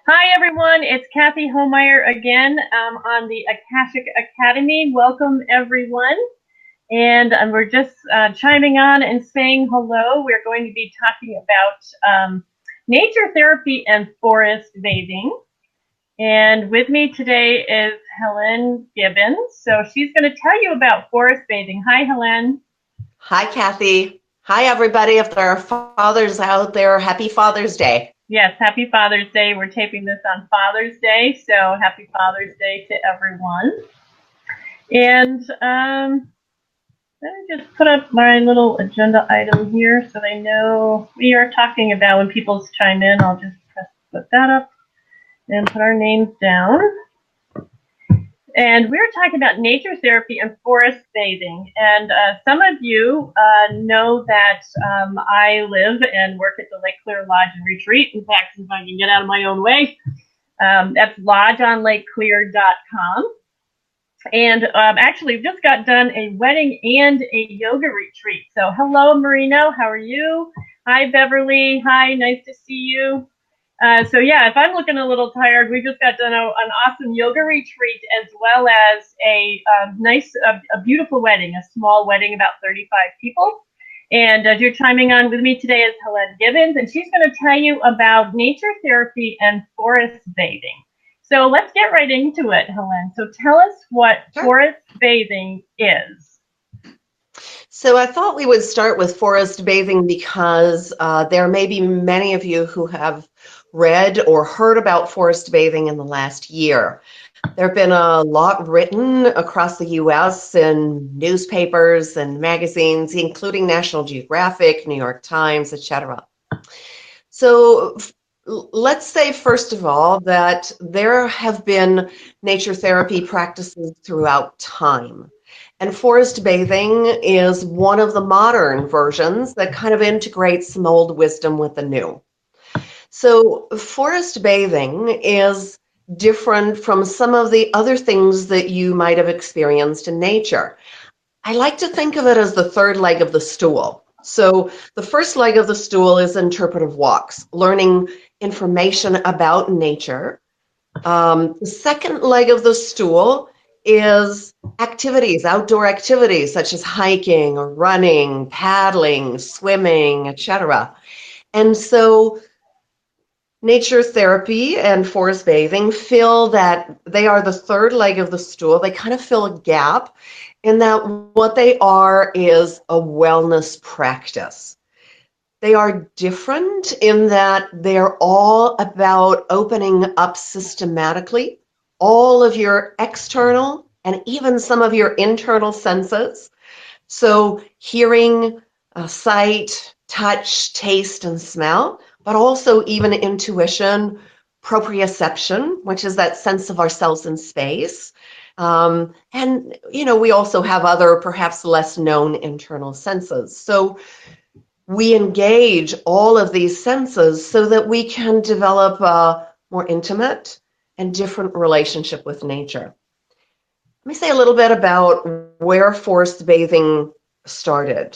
Hi, everyone. It's Kathy Homeyer again on the Akashic Academy. Welcome, everyone. And we're just chiming on and saying hello. We're going to be talking about nature therapy and forest bathing. And with me today is Helene Gibbons. So she's going to tell you about forest bathing. Hi, Helene. Hi, Kathy. Hi, everybody. If there are fathers out there, happy Father's Day. Yes, happy Father's Day. We're taping this on Father's Day. So happy Father's Day to everyone. And let me just put up my little agenda item here so they know we are talking about when people chime in. I'll just put that up and put our names down. And we're talking about nature therapy and forest bathing. And some of you know that I live and work at the Lake Clear Lodge and Retreat. In fact, if I can get out of my own way, that's lodgeonlakeclear.com. And actually, we've just got done a wedding and a yoga retreat. So hello, Marino. How are you? Hi, Beverly. Hi, nice to see you. So yeah, if I'm looking a little tired, we just got done an awesome yoga retreat as well as a beautiful wedding, a small wedding, about 35 people. And you're chiming on with me today is Helene Gibbons, and she's going to tell you about nature therapy and forest bathing. So let's get right into it, Helene. So tell us what Sure. forest bathing is. So I thought we would start with forest bathing because there may be many of you who have read or heard about forest bathing in the last year. There have been a lot written across the U.S. in newspapers and magazines, including National Geographic, New York Times, etc. So let's say, first of all, that there have been nature therapy practices throughout time. And forest bathing is one of the modern versions that kind of integrates some old wisdom with the new. So forest bathing is different from some of the other things that you might have experienced in nature. I like to think of it as the third leg of the stool. So the first leg of the stool is interpretive walks, learning information about nature. The second leg of the stool is activities, outdoor activities such as hiking or running, paddling, swimming, etc. And so nature therapy and forest bathing feel that they are the third leg of the stool. They kind of fill a gap in that what they are is a wellness practice. They are different in that they're all about opening up systematically all of your external and even some of your internal senses. So hearing, sight, touch, taste, and smell, but also even intuition, proprioception, which is that sense of ourselves in space. And, we also have other perhaps less known internal senses. So we engage all of these senses so that we can develop a more intimate and different relationship with nature. Let me say a little bit about where forest bathing started.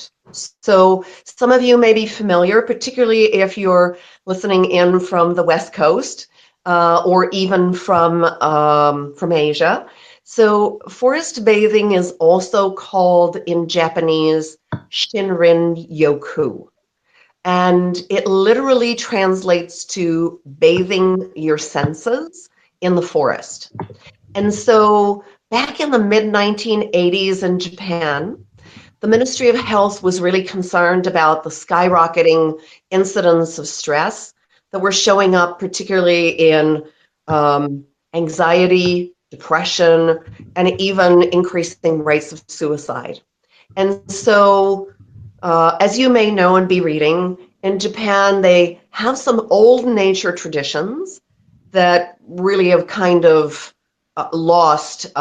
So some of you may be familiar, particularly if you're listening in from the West Coast or even from Asia. So forest bathing is also called in Japanese Shinrin Yoku. And it literally translates to bathing your senses in the forest. And so back in the mid-1980s in Japan, the Ministry of Health was really concerned about the skyrocketing incidence of stress that were showing up, particularly in anxiety, depression, and even increasing rates of suicide. And so, as you may know and be reading, in Japan, they have some old nature traditions that really have kind of lost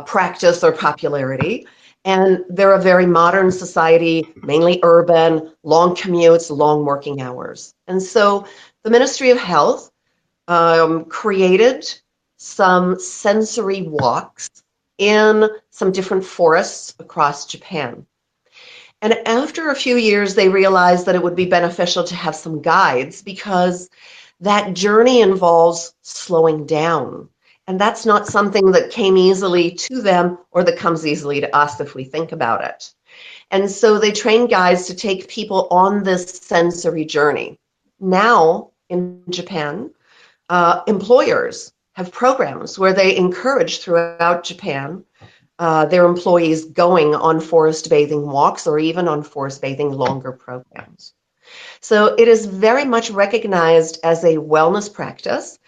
practice or popularity. And they're a very modern society, mainly urban, long commutes, long working hours. And so the Ministry of Health created some sensory walks in some different forests across Japan. And after a few years, they realized that it would be beneficial to have some guides because that journey involves slowing down. And that's not something that came easily to them or that comes easily to us if we think about it. And so they train guides to take people on this sensory journey. Now in Japan, employers have programs where they encourage throughout Japan their employees going on forest bathing walks or even on forest bathing longer programs. So it is very much recognized as a wellness practice,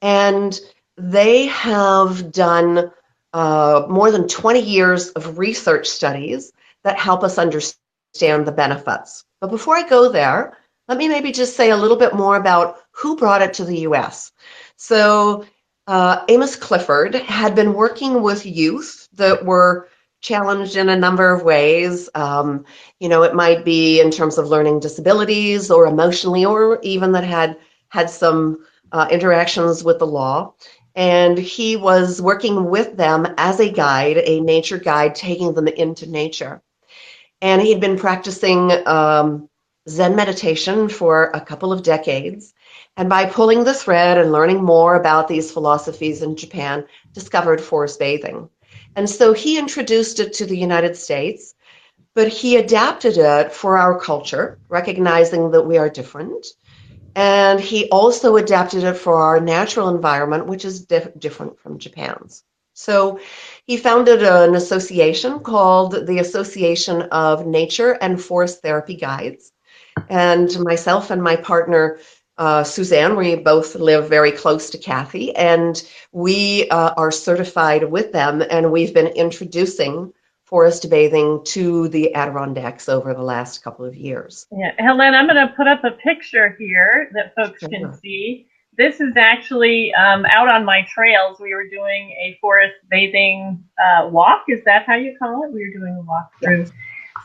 and they have done more than 20 years of research studies that help us understand the benefits. But before I go there, let me maybe just say a little bit more about who brought it to the US. So Amos Clifford had been working with youth that were challenged in a number of ways. It might be in terms of learning disabilities or emotionally, or even that had some interactions with the law. And he was working with them as a guide, a nature guide, taking them into nature. And he'd been practicing Zen meditation for a couple of decades. And by pulling the thread and learning more about these philosophies in Japan, discovered forest bathing. And so he introduced it to the United States, but he adapted it for our culture, recognizing that we are different. And he also adapted it for our natural environment, which is different from Japan's. So he founded an association called the Association of Nature and Forest Therapy Guides. And myself and my partner, Suzanne, we both live very close to Kathy, and we are certified with them, and we've been introducing forest bathing to the Adirondacks over the last couple of years. Yeah, Helene, I'm going to put up a picture here that folks can see. This is actually out on my trails. We were doing a forest bathing walk. Is that how you call it? We were doing a walk through. Yes.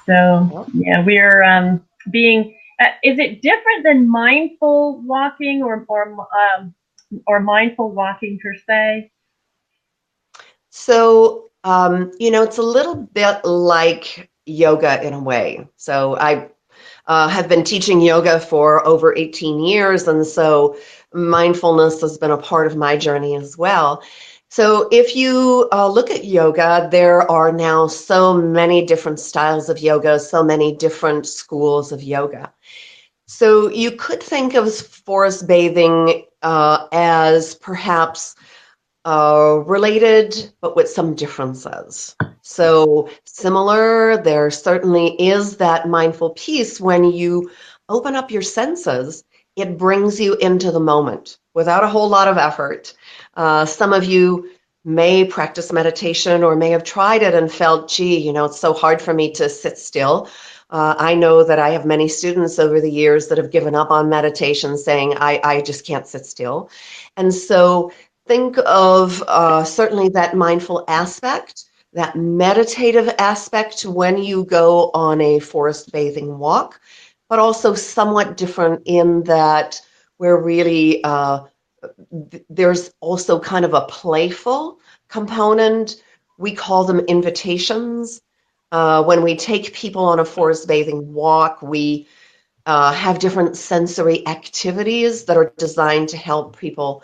So, yeah, we're being... is it different than mindful walking or mindful walking per se? So, it's a little bit like yoga in a way. So I have been teaching yoga for over 18 years, and so mindfulness has been a part of my journey as well. So if you look at yoga, there are now so many different styles of yoga, so many different schools of yoga. So you could think of forest bathing as perhaps related, but with some differences. So similar, there certainly is that mindful piece. When you open up your senses, it brings you into the moment without a whole lot of effort. Some of you may practice meditation or may have tried it and felt, gee, it's so hard for me to sit still. I know that I have many students over the years that have given up on meditation saying, I just can't sit still. And so think of certainly that mindful aspect, that meditative aspect when you go on a forest bathing walk, but also somewhat different in that we're really, there's also kind of a playful component. We call them invitations. When we take people on a forest bathing walk, we have different sensory activities that are designed to help people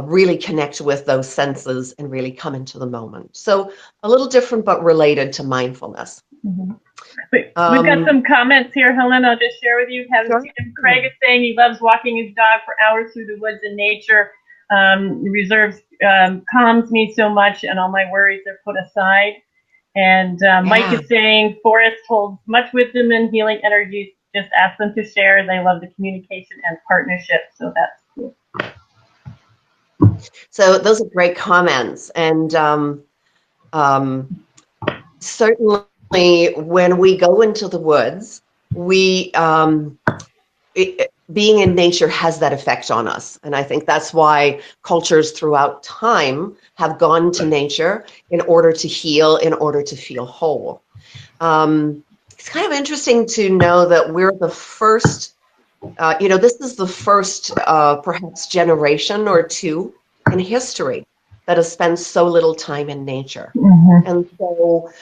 really connect with those senses and really come into the moment. So a little different, but related to mindfulness. Mm-hmm. We've got some comments here, Helene. I'll just share with you. Sure. Craig is saying he loves walking his dog for hours through the woods and nature. Reserves calms me so much, and all my worries are put aside. And Mike is saying forest holds much wisdom and healing energies. Just ask them to share. They love the communication and partnership. So that's cool. So those are great comments. And certainly when we go into the woods, we being in nature has that effect on us. And I think that's why cultures throughout time have gone to nature in order to heal, in order to feel whole. It's kind of interesting to know that we're the first, this is the first perhaps generation or two in history that has spent so little time in nature. Mm-hmm. And so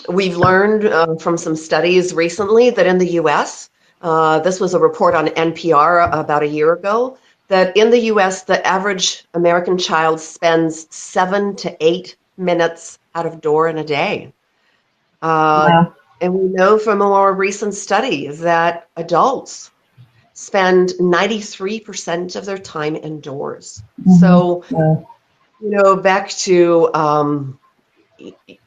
we've learned from some studies recently that in the US, This was a report on NPR about a year ago, that in the US, the average American child spends 7 to 8 minutes out of door in a day. Wow. And we know from a more recent study that adults spend 93% of their time indoors. So, back to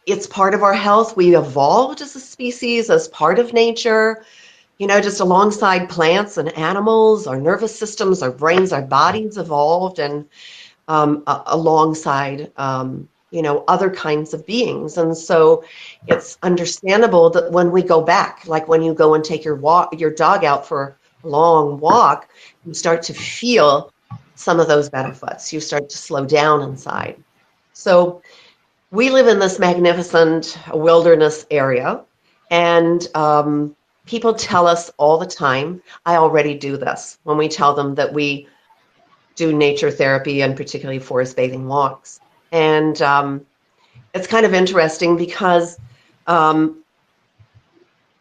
it's part of our health. We evolved as a species, as part of nature, just alongside plants and animals. Our nervous systems, our brains, our bodies evolved, and alongside other kinds of beings. And so it's understandable that when we go back, like when you go and take your dog out for a long walk, you start to feel some of those benefits. You start to slow down inside. So we live in this magnificent wilderness area, and people tell us all the time, I already do this, when we tell them that we do nature therapy and particularly forest bathing walks. And it's kind of interesting because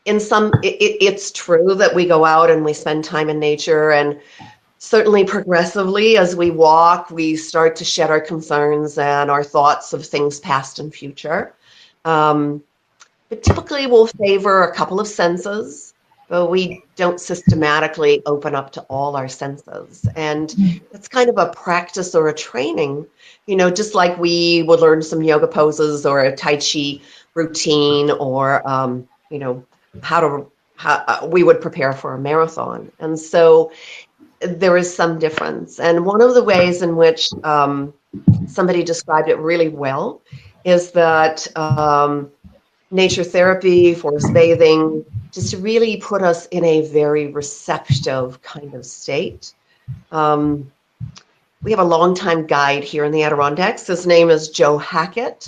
it's true that we go out and we spend time in nature, and certainly progressively as we walk, we start to shed our concerns and our thoughts of things past and future. But typically we'll favor a couple of senses, but we don't systematically open up to all our senses. And it's kind of a practice or a training, just like we would learn some yoga poses or a Tai Chi routine, or, how we would prepare for a marathon. And so there is some difference. And one of the ways in which somebody described it really well is that nature therapy, forest bathing, just really put us in a very receptive kind of state. We have a longtime guide here in the Adirondacks. His name is Joe Hackett.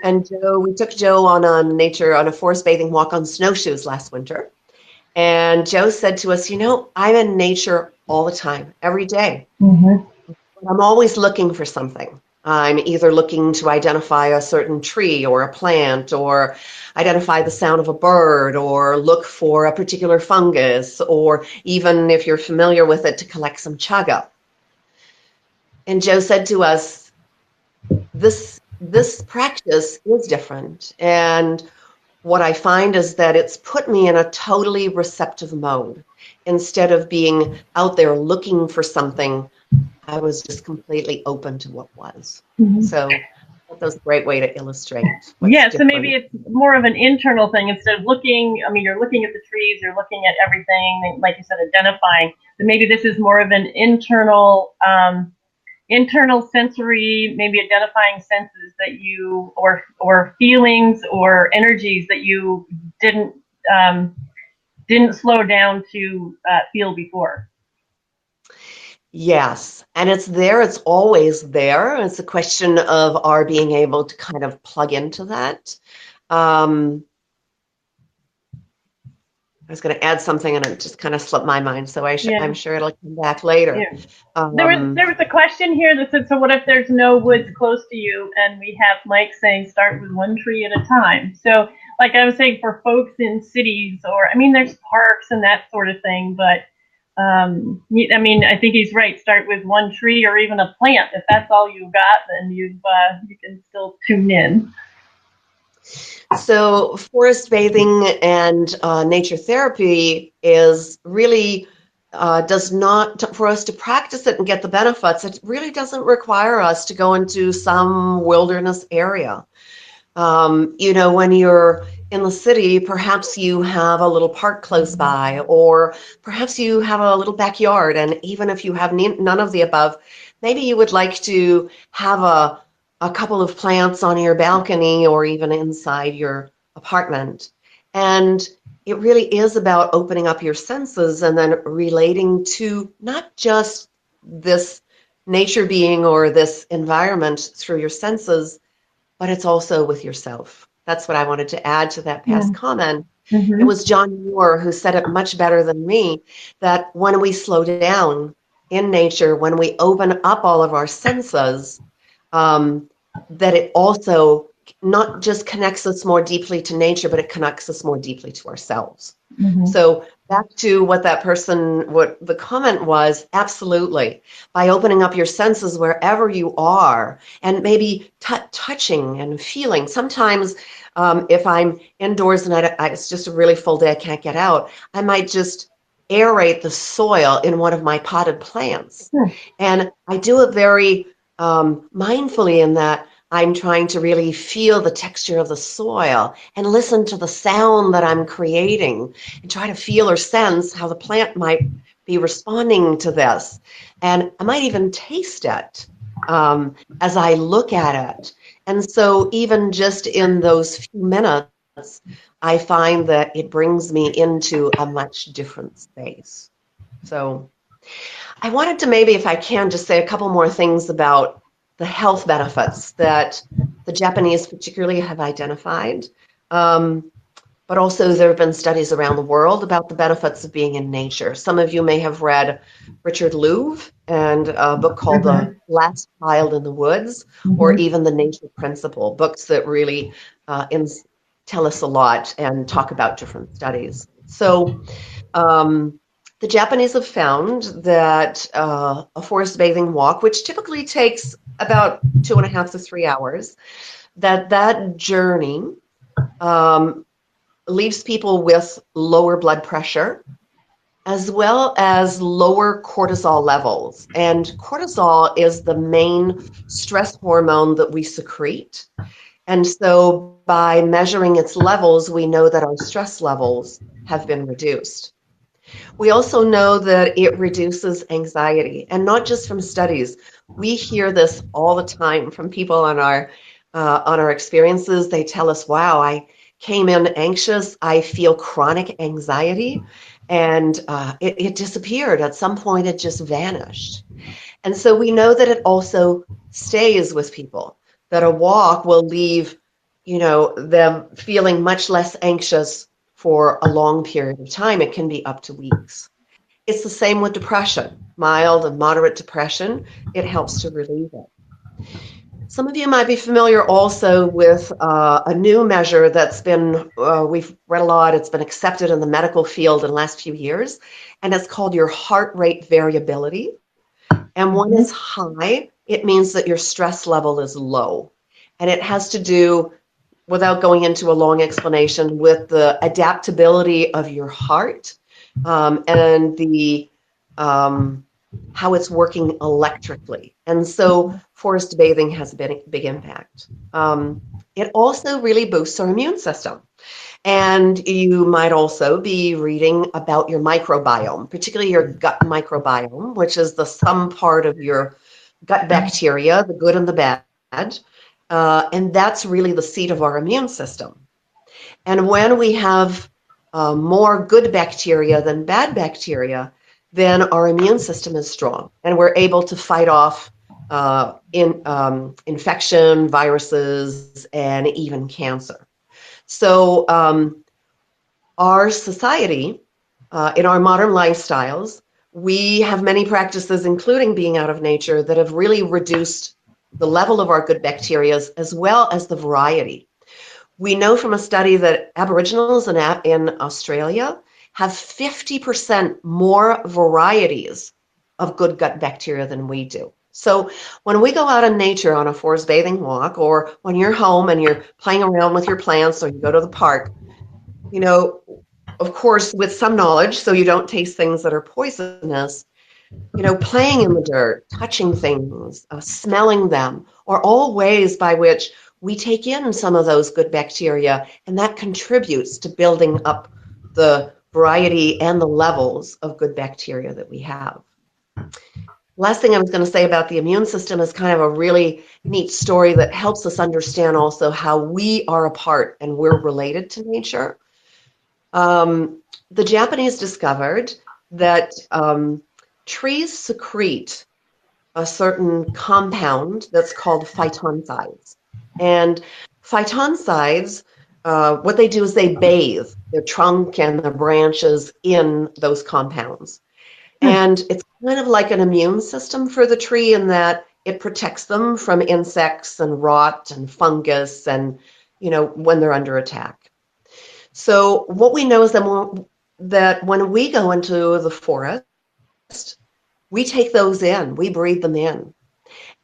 And we took Joe on a forest bathing walk on snowshoes last winter. And Joe said to us, I'm in nature all the time, every day. I'm always looking for something. I'm either looking to identify a certain tree or a plant, or identify the sound of a bird, or look for a particular fungus, or even, if you're familiar with it, to collect some chaga. And Joe said to us, this practice is different. And what I find is that it's put me in a totally receptive mode. Instead of being out there looking for something, I was just completely open to what was. So that's a great way to illustrate what's so different. maybe it's more of an internal thing. Instead of looking, you're looking at the trees, you're looking at everything, like you said, identifying. But maybe this is more of an internal sensory, maybe identifying senses that you, or feelings or energies that you didn't slow down to feel before. Yes, and it's there, it's always there. It's a question of our being able to kind of plug into that. I was going to add something and it just kind of slipped my mind, so I'm sure it'll come back later. Yeah. There was a question here that said, so what if there's no woods close to you? And we have Mike saying start with one tree at a time. So like I was saying, for folks in cities, or there's parks and that sort of thing, but I think he's right. Start with one tree or even a plant. If that's all you've got, then you can still tune in. So forest bathing and nature therapy is really does not, for us to practice it and get the benefits, it really doesn't require us to go into some wilderness area. When you're in the city, perhaps you have a little park close by, or perhaps you have a little backyard. And even if you have none of the above, maybe you would like to have a couple of plants on your balcony or even inside your apartment. And it really is about opening up your senses and then relating to not just this nature being or this environment through your senses, but it's also with yourself. That's what I wanted to add to that past comment. It was John Muir who said it much better than me, that when we slow down in nature, when we open up all of our senses, that it also not just connects us more deeply to nature, but it connects us more deeply to ourselves. Mm-hmm. So back to what what the comment was, absolutely. By opening up your senses wherever you are and maybe touching and feeling. Sometimes if I'm indoors and it's just a really full day, I can't get out, I might just aerate the soil in one of my potted plants. And I do it very mindfully in that I'm trying to really feel the texture of the soil and listen to the sound that I'm creating and try to feel or sense how the plant might be responding to this. And I might even taste it as I look at it. And so even just in those few minutes, I find that it brings me into a much different space. So I wanted to maybe, if I can, just say a couple more things about the health benefits that the Japanese particularly have identified. But also there have been studies around the world about the benefits of being in nature. Some of you may have read Richard Louv and a book called The Last Child in the Woods, or Mm-hmm. even The Nature Principle, books that really tell us a lot and talk about different studies. So the Japanese have found that a forest bathing walk, which typically takes about 2.5 to 3 hours, that journey um, leaves people with lower blood pressure as well as lower cortisol levels. And cortisol is the main stress hormone that we secrete. And so by measuring its levels, we know that our stress levels have been reduced. We also know that it reduces anxiety, and not just from studies. We hear this all the time from people on our experiences. They tell us, "Wow, I came in anxious. I feel chronic anxiety, and it disappeared. At some point, it just vanished." And so we know that it also stays with people. That a walk will leave, them feeling much less anxious for a long period of time. It can be up to weeks. It's the same with depression, mild and moderate depression. It helps to relieve it. Some of you might be familiar also with a new measure we've read a lot, it's been accepted in the medical field in the last few years, and it's called your heart rate variability. And when it's high, it means that your stress level is low. And it has to do, without going into a long explanation, with the adaptability of your heart and the how it's working electrically. And so forest bathing has a big impact. It also really boosts our immune system. And you might also be reading about your microbiome, particularly your gut microbiome, which is the sum part of your gut bacteria, the good and the bad. And that's really the seat of our immune system. And when we have more good bacteria than bad bacteria, then our immune system is strong and we're able to fight off infection, viruses, and even cancer. So our society, in our modern lifestyles, we have many practices, including being out of nature, that have really reduced the level of our good bacteria as well as the variety. We know from a study that Aboriginals in Australia have 50% more varieties of good gut bacteria than we do. So when we go out in nature on a forest bathing walk, or when you're home and you're playing around with your plants, or you go to the park, of course, with some knowledge, so you don't taste things that are poisonous, playing in the dirt, touching things, smelling them, are all ways by which we take in some of those good bacteria, and that contributes to building up the variety and the levels of good bacteria that we have. Last thing I was going to say about the immune system is kind of a really neat story that helps us understand also how we are a part and we're related to nature. The Japanese discovered that trees secrete a certain compound that's called phytoncides. And phytoncides, what they do is they bathe their trunk and the branches in those compounds. And it's kind of like an immune system for the tree in that it protects them from insects and rot and fungus and, when they're under attack. So what we know is that that when we go into the forest, we take those in, we breathe them in.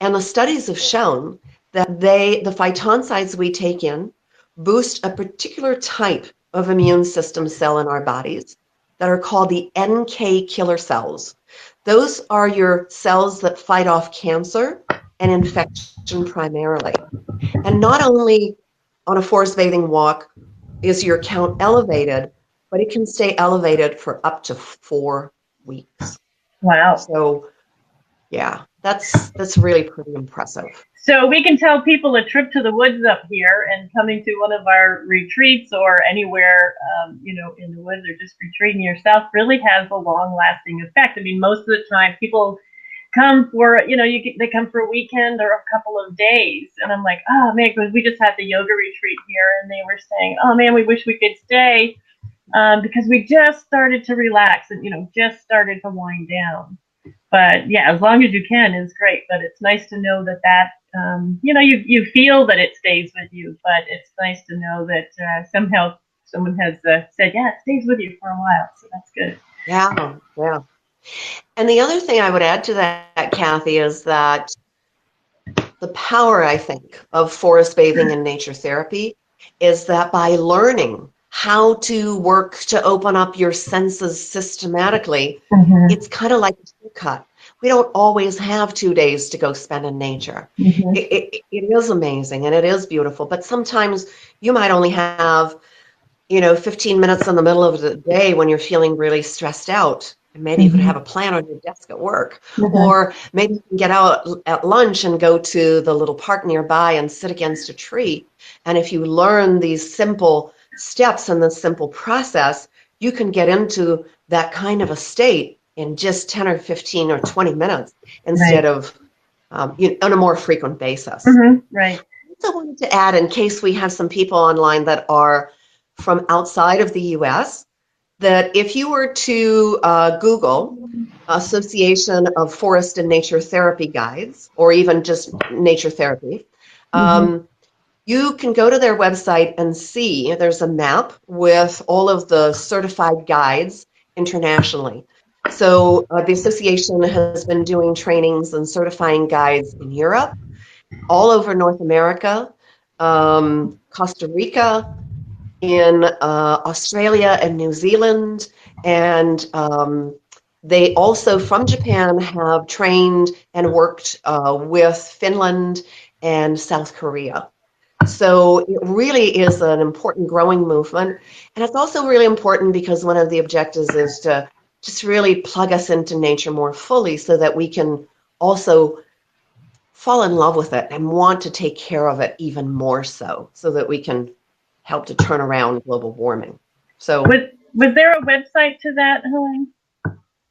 And the studies have shown that the phytoncides we take in boost a particular type of immune system cell in our bodies that are called the NK killer cells. Those are your cells that fight off cancer and infection primarily. And not only on a forest bathing walk is your count elevated, but it can stay elevated for up to 4 weeks. Wow. So yeah, that's really pretty impressive. So we can tell people a trip to the woods up here and coming to one of our retreats or anywhere, in the woods or just retreating yourself really has a long-lasting effect. I mean, most of the time people come for, they come for a weekend or a couple of days. And I'm like, oh man, because we just had the yoga retreat here and they were saying, oh man, we wish we could stay because we just started to relax and, just started to wind down. But yeah, as long as you can is great. But it's nice to know that you feel that it stays with you. But it's nice to know that somehow someone has said, yeah, it stays with you for a while. So that's good. Yeah, yeah. And the other thing I would add to that, Kathy, is that the power, I think, of forest bathing and nature therapy is that by learning how to work to open up your senses systematically, it's kind of like a shortcut. We don't always have 2 days to go spend in nature. It is amazing and it is beautiful, but sometimes you might only have 15 minutes in the middle of the day when you're feeling really stressed out. And maybe you could have a plan on your desk at work. Or maybe you can get out at lunch and go to the little park nearby and sit against a tree. And if you learn these simple steps and this simple process, you can get into that kind of a state in just 10 or 15 or 20 minutes instead of on a more frequent basis. Right. I also wanted to add, in case we have some people online that are from outside of the U.S., that if you were to Google Association of Forest and Nature Therapy Guides, or even just nature therapy, you can go to their website and see there's a map with all of the certified guides internationally. So the association has been doing trainings and certifying guides in Europe, all over North America, Costa Rica, in Australia and New Zealand, and they also, from Japan, have trained and worked with Finland and South Korea. So it really is an important growing movement. And it's also really important because one of the objectives is to just really plug us into nature more fully so that we can also fall in love with it and want to take care of it even more so that we can help to turn around global warming. So was there a website to that, Helene?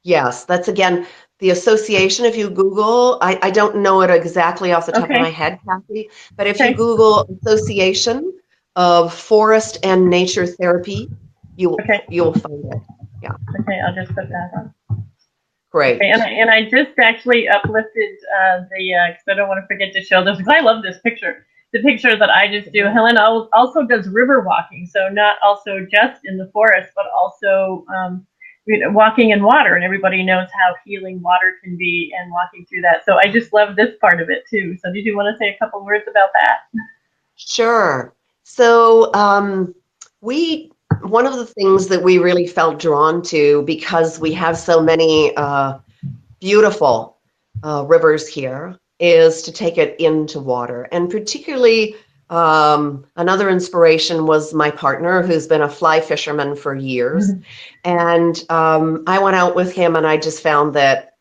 Yes, that's again the association. If you Google, I don't know it exactly off the top of my head, Kathy, but if you Google Association of Forest and Nature Therapy, you'll find it. Yeah. Okay, I'll just put that on. Great. Okay, and I just actually uplifted because I don't want to forget to show this because I love this picture. The picture that I just do. Helen also does river walking, so not also just in the forest, but also walking in water. And everybody knows how healing water can be, and walking through that. So I just love this part of it too. So did you want to say a couple words about that? Sure. So one of the things that we really felt drawn to, because we have so many beautiful rivers here, is to take it into water. And particularly another inspiration was my partner, who's been a fly fisherman for years. And I went out with him and I just found that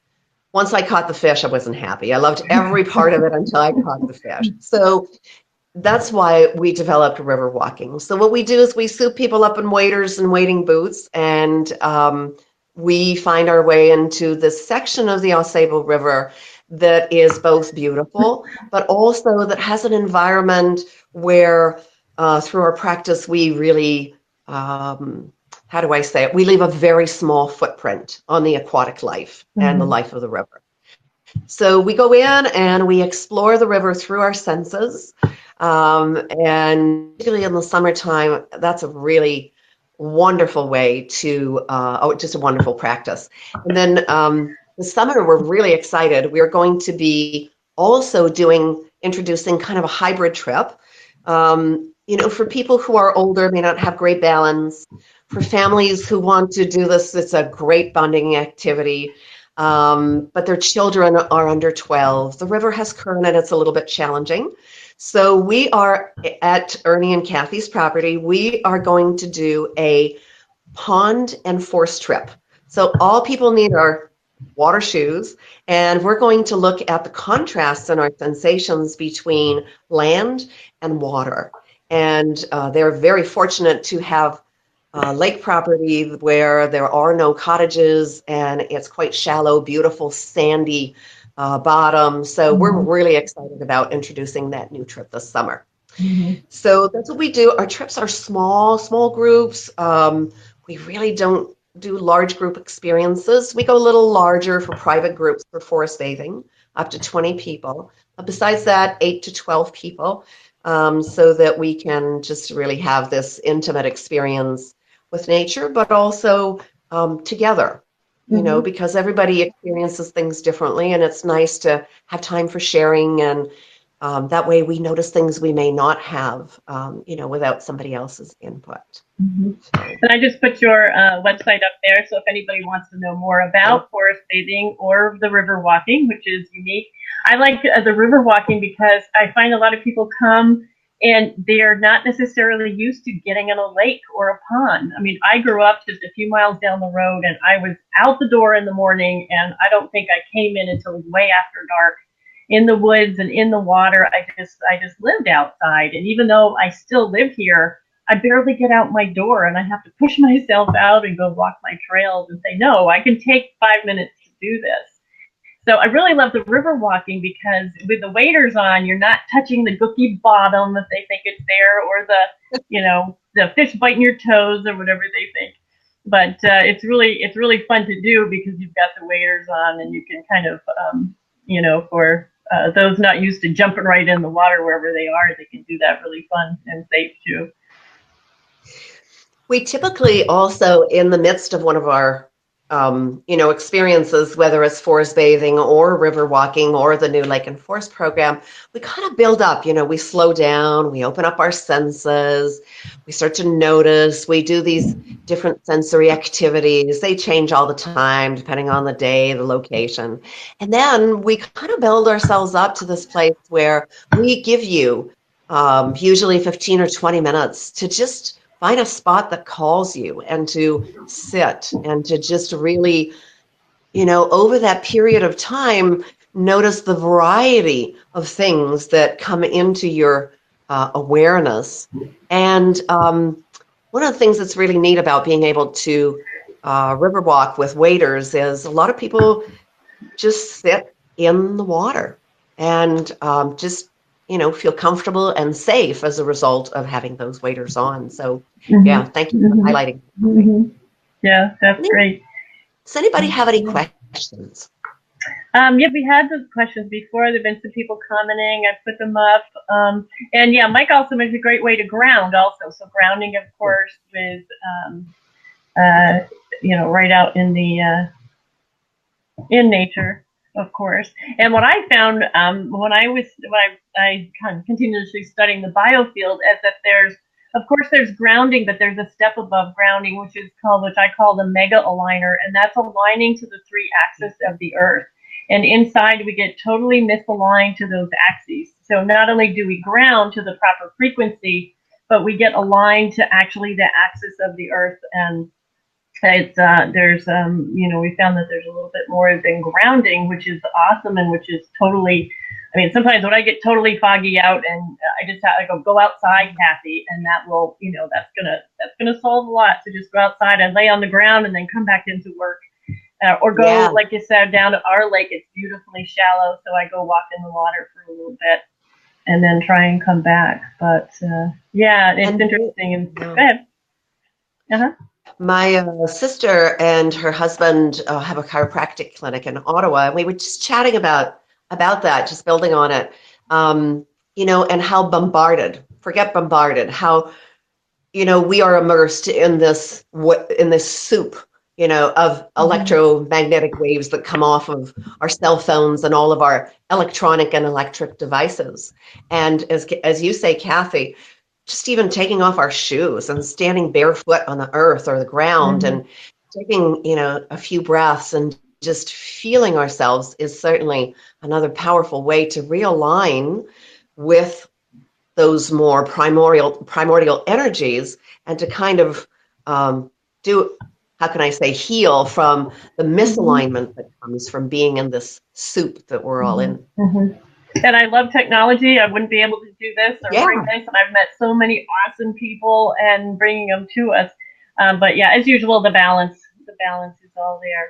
once I caught the fish, I wasn't happy. I loved every part of it until I caught the fish. So that's why we developed river walking. So what we do is we soup people up in waders and wading boots, and we find our way into this section of the Ausable River that is both beautiful, but also that has an environment where through our practice, we really, how do I say it? We leave a very small footprint on the aquatic life and the life of the river. So we go in and we explore the river through our senses. And particularly in the summertime, that's a really wonderful way to, just a wonderful practice. And then this summer, we're really excited. We're going to be also introducing kind of a hybrid trip. For people who are older, may not have great balance. For families who want to do this, it's a great bonding activity. But their children are under 12. The river has current and it's a little bit challenging. So we are at Ernie and Kathy's property. We are going to do a pond and forest trip. So all people need are water shoes, and we're going to look at the contrasts and our sensations between land and water. And they're very fortunate to have lake property where there are no cottages and it's quite shallow, beautiful, sandy bottom. So we're really excited about introducing that new trip this summer. So that's what we do. Our trips are small groups. We really don't do large group experiences. We go a little larger for private groups for forest bathing, up to 20 people. Besides that, 8 to 12 people, so that we can just really have this intimate experience with nature, but also together, because everybody experiences things differently, and it's nice to have time for sharing, and that way we notice things we may not have, without somebody else's input. And I just put your website up there, so if anybody wants to know more about forest bathing or the river walking, which is unique. I like the river walking because I find a lot of people come and they're not necessarily used to getting in a lake or a pond. I mean, I grew up just a few miles down the road, and I was out the door in the morning, and I don't think I came in until way after dark in the woods and in the water. I just lived outside, and even though I still live here, I barely get out my door, and I have to push myself out and go walk my trails and say, no, I can take 5 minutes to do this. So I really love the river walking because with the waders on, you're not touching the gooky bottom if they think it's there, or the fish biting your toes or whatever they think. But it's really fun to do because you've got the waders on, and you can kind of, for those not used to jumping right in the water wherever they are, they can do that really fun and safe too. We typically also, in the midst of one of our experiences, whether it's forest bathing or river walking or the new lake and forest program, we kind of build up, we slow down, we open up our senses, we start to notice, we do these different sensory activities. They change all the time, depending on the day, the location. And then we kind of build ourselves up to this place where we give you usually 15 or 20 minutes to just find a spot that calls you and to sit and to just really, over that period of time, notice the variety of things that come into your awareness. And one of the things that's really neat about being able to river walk with waders is a lot of people just sit in the water and just feel comfortable and safe as a result of having those waders on. So, yeah, thank you for highlighting. Yeah, that's great. Does anybody have any questions? Yeah, we had those questions before. There've been some people commenting. I put them up. And yeah, Mike also makes a great way to ground also. So grounding, of course, with, right out in the, in nature. Of course. And what I found when I continuously studying the biofield is that there's grounding, but there's a step above grounding, which I call the mega aligner, and that's aligning to the 3 axes of the earth. And inside we get totally misaligned to those axes. So not only do we ground to the proper frequency, but we get aligned to actually the axis of the earth. And it's we found that there's a little bit more than grounding, which is awesome, and which is totally, sometimes when I get totally foggy out and I go outside, Kathy, and that will, that's gonna solve a lot. So just go outside and lay on the ground and then come back into work, or go, like you said, down to our lake. It's beautifully shallow, so I go walk in the water for a little bit and then try and come back. But it's interesting. And go ahead. My sister and her husband have a chiropractic clinic in Ottawa, and we were just chatting about that, just building on it, and how forget bombarded, how, we are immersed in this soup, of electromagnetic waves that come off of our cell phones and all of our electronic and electric devices. And as you say, Kathy, just even taking off our shoes and standing barefoot on the earth or the ground and taking, a few breaths and just feeling ourselves is certainly another powerful way to realign with those more primordial energies, and to kind of how can I say, heal from the misalignment that comes from being in this soup that we're all in. And I love technology. I wouldn't be able to do this or bring this. And I've met so many awesome people and bringing them to us. But yeah, as usual, the balance is all there.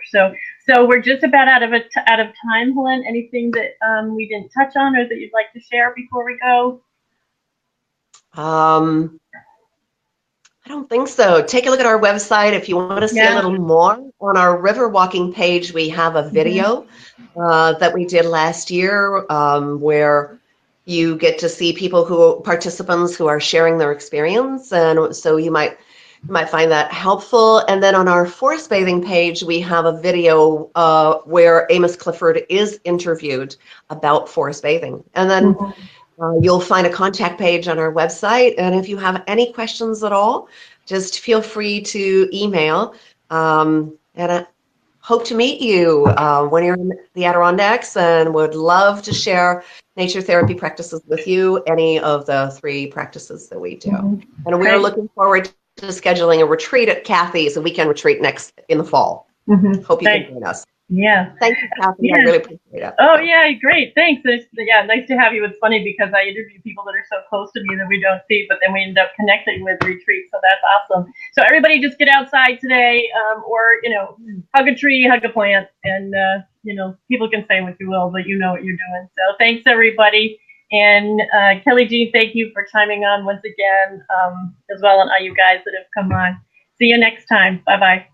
So we're just about out of time, Helene. Anything that we didn't touch on or that you'd like to share before we go? I don't think so. Take a look at our website if you want to see a little more. On our river walking page, we have a video that we did last year where you get to see participants who are sharing their experience, and so you might find that helpful. And then on our forest bathing page, we have a video where Amos Clifford is interviewed about forest bathing. And then you'll find a contact page on our website. And if you have any questions at all, just feel free to email. And I hope to meet you when you're in the Adirondacks, and would love to share nature therapy practices with you, any of the 3 practices that we do. And we're looking forward to scheduling a retreat at Kathy's, a weekend retreat in the fall. Hope you can join us. Yeah. Thank you, Kathy. I really appreciate it. Oh, yeah, great. Thanks. Nice to have you. It's funny because I interview people that are so close to me that we don't see, but then we end up connecting with retreats. So that's awesome. So everybody just get outside today, or, hug a tree, hug a plant, and, people can say what you will, but you know what you're doing. So thanks, everybody. And Kelly Jean, thank you for chiming on once again, as well, and all you guys that have come on. See you next time. Bye-bye.